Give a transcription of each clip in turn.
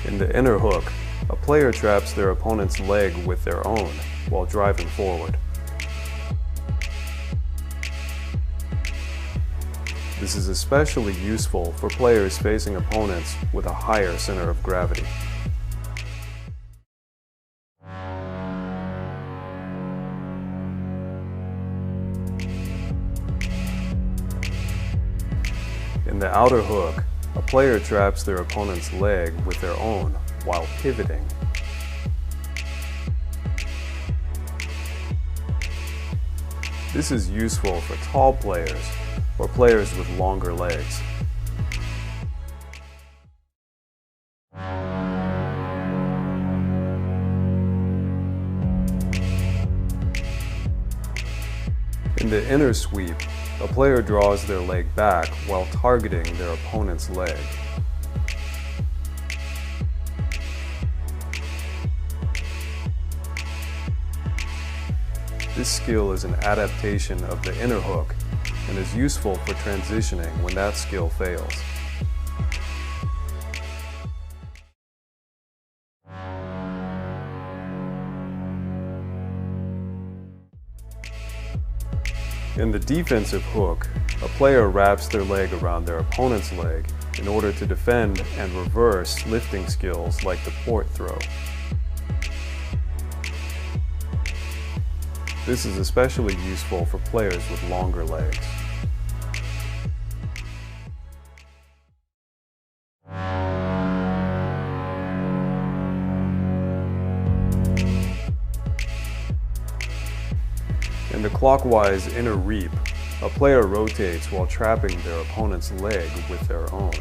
In the inner hook, a player traps their opponent's leg with their own while driving forward. This is especially useful for players facing opponents with a higher center of gravity. In the outer hook, a player traps their opponent's leg with their own while pivoting. This is useful for tall players or players with longer legs. In the inner sweep, a player draws their leg back while targeting their opponent's leg. This skill is an adaptation of the inner hook and is useful for transitioning when that skill fails. In the defensive hook, a player wraps their leg around their opponent's leg in order to defend and reverse lifting skills like the port throw. This is especially useful for players with longer legs. In the clockwise inner reap, a player rotates while trapping their opponent's leg with their own.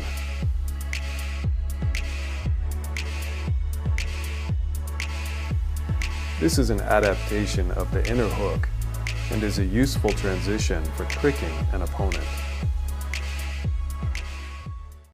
This is an adaptation of the inner hook and is a useful transition for tricking an opponent.